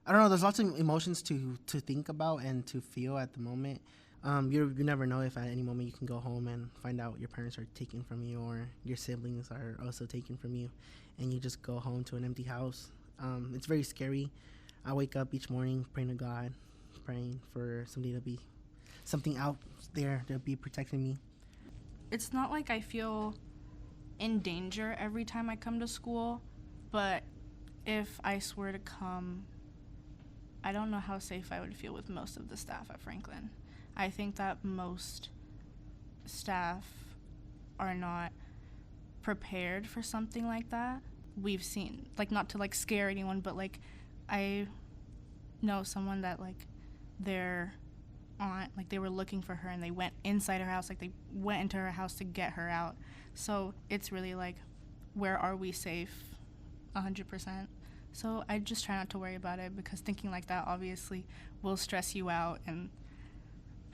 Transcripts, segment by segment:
I don't know. There's lots of emotions to think about and to feel at the moment. You never know if at any moment you can go home and find out your parents are taken from you or your siblings are also taken from you, and you just go home to an empty house. It's very scary. I wake up each morning praying to God, praying for somebody to be something out there to be protecting me. It's not like I feel in danger every time I come to school, but if I were to come, I don't know how safe I would feel with most of the staff at Franklin. I think that most staff are not prepared for something like that. We've seen, like, not to like scare anyone, but like I know someone that like their aunt, like they were looking for her and they went inside her house, like they went into her house to get her out. So it's really like, where are we safe? 100%. So I just try not to worry about it, because thinking like that obviously will stress you out, and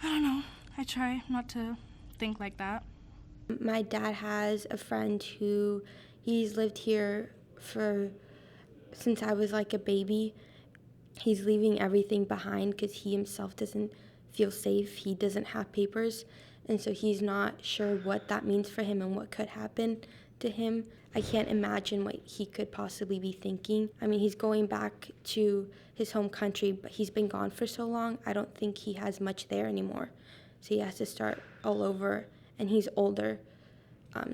I don't know. I try not to think like that. My dad has a friend who he's lived here for since I was like a baby. He's leaving everything behind because he himself doesn't feel safe. He doesn't have papers, and so he's not sure what that means for him and what could happen to him. I can't imagine what he could possibly be thinking. I mean, he's going back to his home country, but he's been gone for so long, I don't think he has much there anymore. So he has to start all over, and he's older.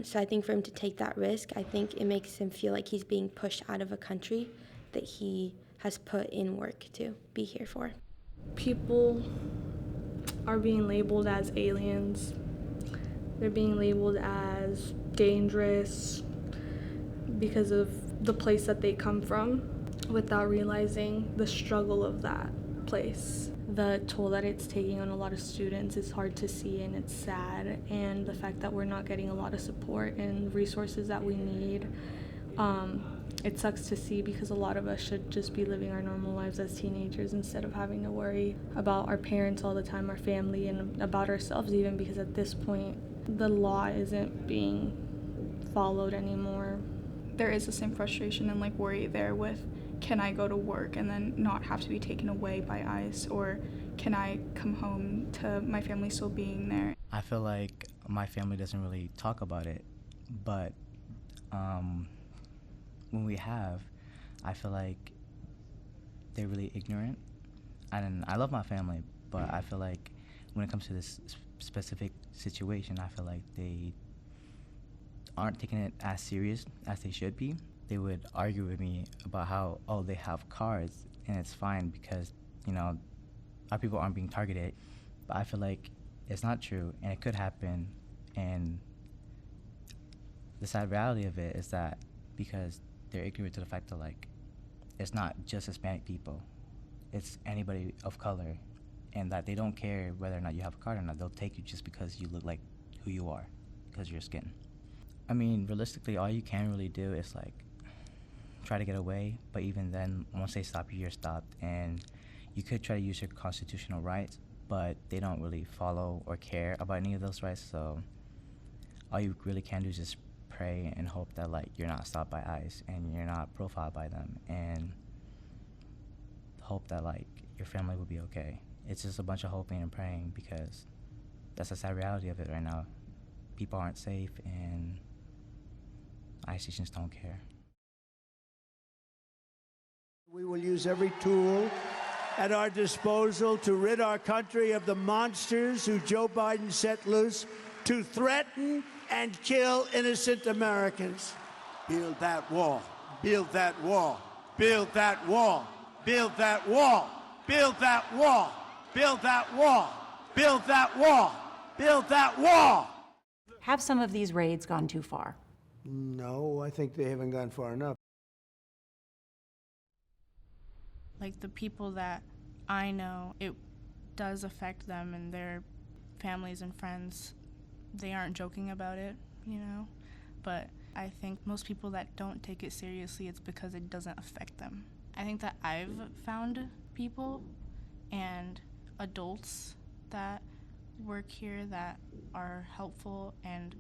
So I think for him to take that risk, I think it makes him feel like he's being pushed out of a country that he has put in work to be here for. People are being labeled as aliens. They're being labeled as dangerous because of the place that they come from, without realizing the struggle of that place. The toll that it's taking on a lot of students is hard to see, and it's sad. And the fact that we're not getting a lot of support and resources that we need, it sucks to see, because a lot of us should just be living our normal lives as teenagers instead of having to worry about our parents all the time, our family, and about ourselves even, because at this point the law isn't being followed anymore. There is the same frustration and like worry there with, can I go to work and then not have to be taken away by ICE, or can I come home to my family still being there? I feel like my family doesn't really talk about it, but when we have, I feel like they're really ignorant. And I love my family, but I feel like when it comes to this specific situation, I feel like they aren't taking it as serious as they should be. They would argue with me about how, oh, they have cars and it's fine because, you know, our people aren't being targeted. But I feel like it's not true, and it could happen. And the sad reality of it is that because they're ignorant to the fact that, like, it's not just Hispanic people, it's anybody of color, and that they don't care whether or not you have a card or not. They'll take you just because you look like who you are, because of your skin. I mean, realistically, all you can really do is, like, try to get away, but even then, once they stop you, you're stopped, and you could try to use your constitutional rights, but they don't really follow or care about any of those rights, so all you really can do is just pray and hope that, like, you're not stopped by ICE and you're not profiled by them, and hope that, like, your family will be okay. It's just a bunch of hoping and praying, because that's the sad reality of it right now. People aren't safe, and ICE agents don't care. We will use every tool at our disposal to rid our country of the monsters who Joe Biden set loose to threaten and kill innocent Americans. Build that wall. Build that wall. Build that wall. Build that wall. Build that wall. Build that wall. Build that wall. Build that wall. Have some of these raids gone too far? No, I think they haven't gone far enough. Like, the people that I know, it does affect them and their families and friends. They aren't joking about it, you know? But I think most people that don't take it seriously, it's because it doesn't affect them. I think that I've found people and adults that work here that are helpful and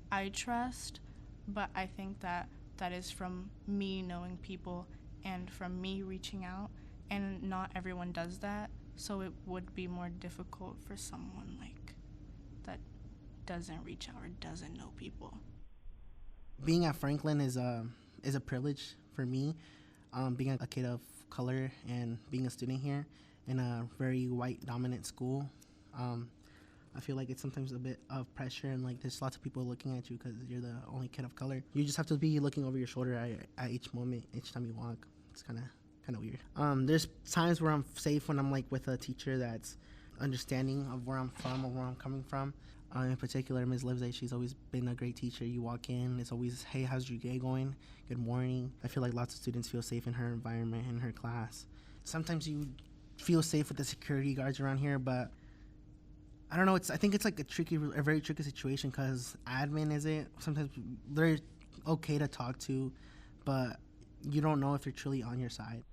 I trust, but I think that that is from me knowing people and from me reaching out and not everyone does that, so it would be more difficult for someone like that doesn't reach out or doesn't know people. Being at Franklin is a privilege for me. Being a kid of color and being a student here in a very white dominant school, I feel like it's sometimes a bit of pressure, and like there's lots of people looking at you because you're the only kid of color. You just have to be looking over your shoulder at each moment, each time you walk. It's kind of weird. There's times where I'm safe when I'm like with a teacher that's understanding of where I'm from or where I'm coming from. In particular, Ms. Livesay, she's always been a great teacher. You walk in, it's always, hey, how's your day going? Good morning. I feel like lots of students feel safe in her environment, in her class. Sometimes you feel safe with the security guards around here, but I don't know. I think it's like a very tricky situation because admin sometimes they're okay to talk to, but you don't know if they're truly on your side.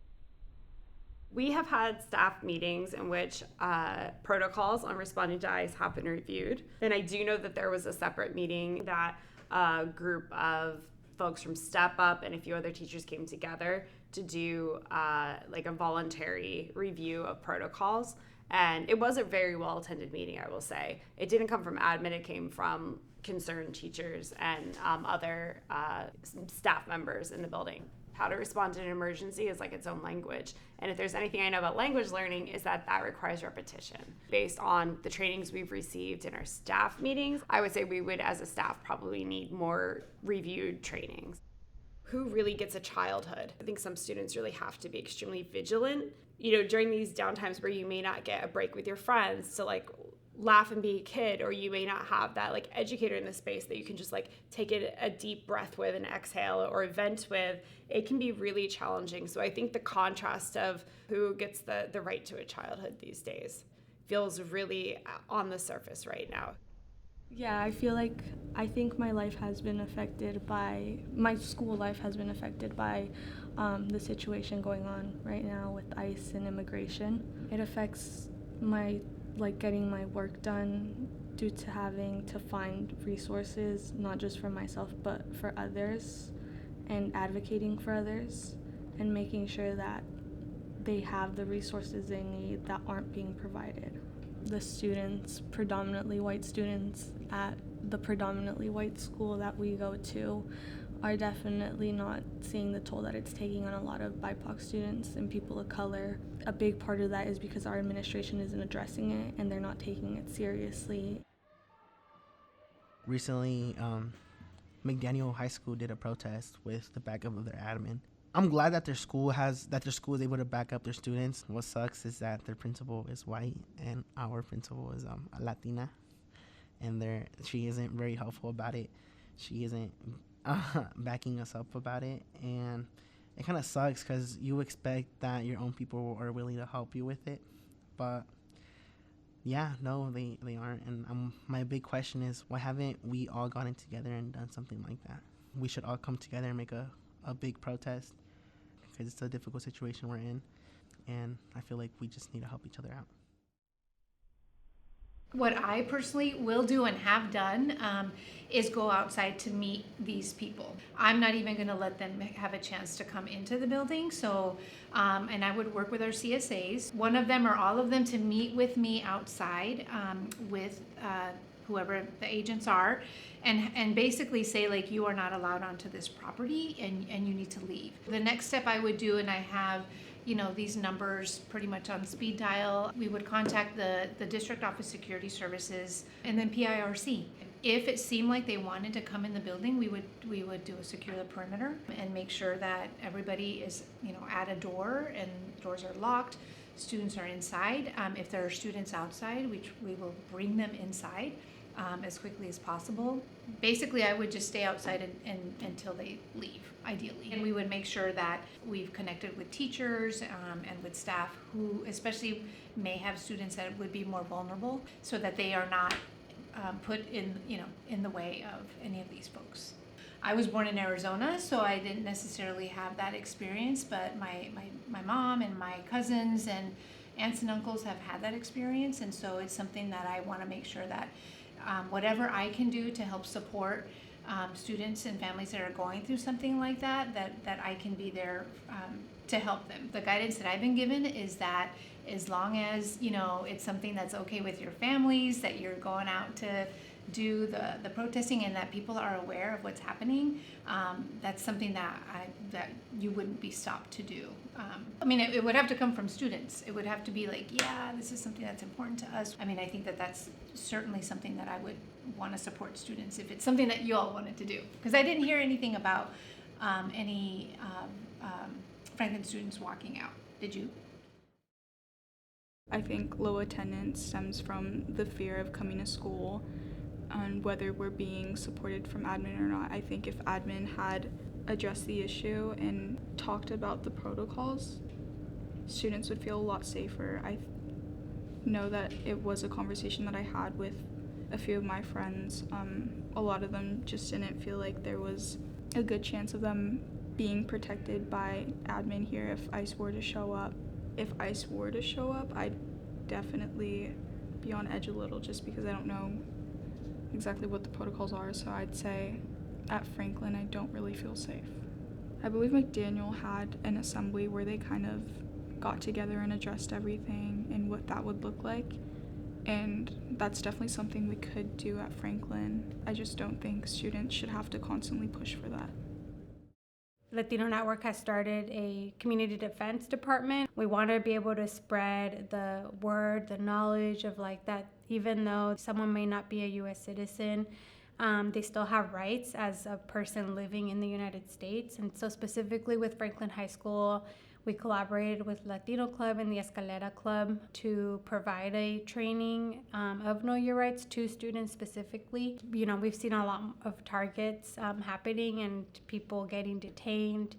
We have had staff meetings in which protocols on responding to ICE have been reviewed. And I do know that there was a separate meeting that a group of folks from Step Up and a few other teachers came together to do like a voluntary review of protocols. And it was a very well-attended meeting, I will say. It didn't come from admin, it came from concerned teachers and other staff members in the building. How to respond to an emergency is like its own language. And if there's anything I know about language learning is that requires repetition. Based on the trainings we've received in our staff meetings, I would say we would, as a staff, probably need more reviewed trainings. Who really gets a childhood? I think some students really have to be extremely vigilant. You know, during these downtimes where you may not get a break with your friends to like laugh and be a kid, or you may not have that like educator in the space that you can just like take a deep breath with and exhale or vent with, it can be really challenging. So I think the contrast of who gets the right to a childhood these days feels really on the surface right now. Yeah, I think my life has been affected by, my school life has been affected by the situation going on right now with ICE and immigration. It affects my getting my work done due to having to find resources, not just for myself, but for others, and advocating for others, and making sure that they have the resources they need that aren't being provided. The students, predominantly white students at the predominantly white school that we go to, are definitely not seeing the toll that it's taking on a lot of BIPOC students and people of color. A big part of that is because our administration isn't addressing it and they're not taking it seriously. Recently, McDaniel High School did a protest with the backup of their admin. I'm glad that their school is able to back up their students. What sucks is that their principal is white and our principal is a Latina, and she isn't very helpful about it. She isn't backing us up about it, and it kind of sucks because you expect that your own people are willing to help you with it, but yeah, no, they aren't. And my big question is, why haven't we all gotten together and done something like that? We should all come together and make a big protest, because it's a difficult situation we're in, and I feel like we just need to help each other out. What I personally will do and have done is go outside to meet these people. I'm not even going to let them have a chance to come into the building. So, and I would work with our CSAs, one of them or all of them, to meet with me outside with whoever the agents are, and basically say, like, you are not allowed onto this property and you need to leave. The next step I would do, and I have these numbers pretty much on speed dial, we would contact the District Office Security Services and then PIRC. If it seemed like they wanted to come in the building, we would do a secure the perimeter and make sure that everybody is at a door and doors are locked, students are inside. If there are students outside, we will bring them inside as quickly as possible. Basically, I would just stay outside until they leave, ideally. And we would make sure that we've connected with teachers and with staff who especially may have students that would be more vulnerable, so that they are not put in the way of any of these folks. I was born in Arizona, so I didn't necessarily have that experience, but my mom and my cousins and aunts and uncles have had that experience, and so it's something that I want to make sure that whatever I can do to help support students and families that are going through something like that I can be there to help them. The guidance that I've been given is that as long as, it's something that's okay with your families, that you're going out to do the protesting and that people are aware of what's happening, that's something that you wouldn't be stopped to do. It would have to come from students. It would have to be like, yeah, this is something that's important to us. I think that that's certainly something that I would want to support students if it's something that you all wanted to do. Because I didn't hear anything about any Franklin students walking out. Did you? I think low attendance stems from the fear of coming to school and whether we're being supported from admin or not. I think if admin had addressed the issue and talked about the protocols, students would feel a lot safer. I know that it was a conversation that I had with a few of my friends. A lot of them just didn't feel like there was a good chance of them being protected by admin here if ICE were to show up. If ICE were to show up, I'd definitely be on edge a little just because I don't know exactly what the protocols are. So I'd say at Franklin, I don't really feel safe. I believe McDaniel had an assembly where they kind of got together and addressed everything and what that would look like. And that's definitely something we could do at Franklin. I just don't think students should have to constantly push for that. Latino Network has started a community defense department. We want to be able to spread the word, the knowledge of that even though someone may not be a U.S. citizen, they still have rights as a person living in the United States. And so specifically with Franklin High School, we collaborated with Latino Club and the Escalera Club to provide a training of Know Your Rights to students specifically. We've seen a lot of targets happening and people getting detained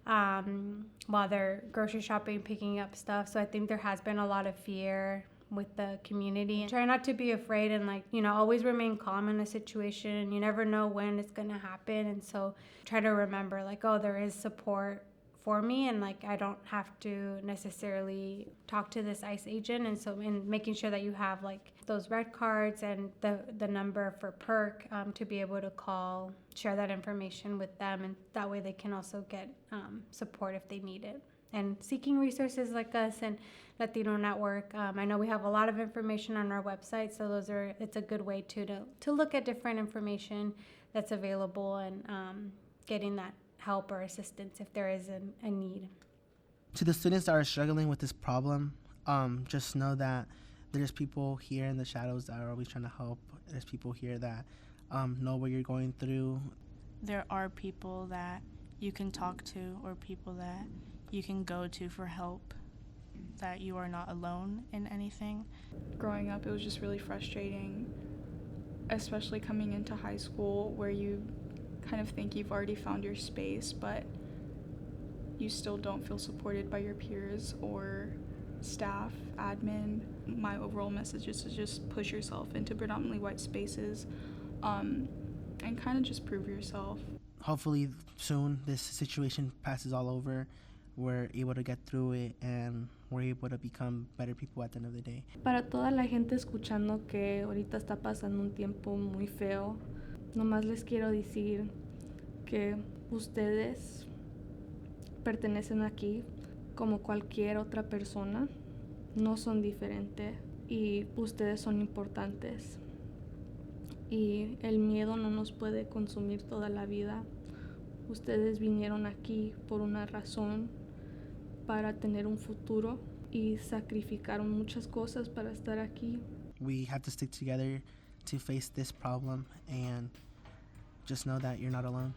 while they're grocery shopping, picking up stuff. So I think there has been a lot of fear with the community. Try not to be afraid and always remain calm in a situation. You never know when it's gonna happen. And so try to remember there is support for me and I don't have to necessarily talk to this ICE agent. And so in making sure that you have those red cards and the number for PERC to be able to call, share that information with them, and that way they can also get support if they need it. And seeking resources like us and Latino Network, I know we have a lot of information on our website, so it's a good way to look at different information that's available and getting that help or assistance if there is a need. To the students that are struggling with this problem, just know that there's people here in the shadows that are always trying to help. There's people here that know what you're going through. There are people that you can talk to or people that you can go to for help, that you are not alone in anything. Growing up, it was just really frustrating, especially coming into high school where you kind of think you've already found your space, but you still don't feel supported by your peers or staff, admin. My overall message is to just push yourself into predominantly white spaces and kind of just prove yourself. Hopefully soon this situation passes all over. We're able to get through it and we're able to become better people at the end of the day. Para toda la gente escuchando que ahorita está pasando un tiempo muy feo, nomás les quiero decir que ustedes pertenecen aquí como cualquier otra persona, no son diferentes y ustedes son importantes. Y el miedo no nos puede consumir toda la vida. Ustedes vinieron aquí por una razón, para tener un futuro y sacrificaron muchas cosas para estar aquí. We have to stick together to face this problem and just know that you're not alone.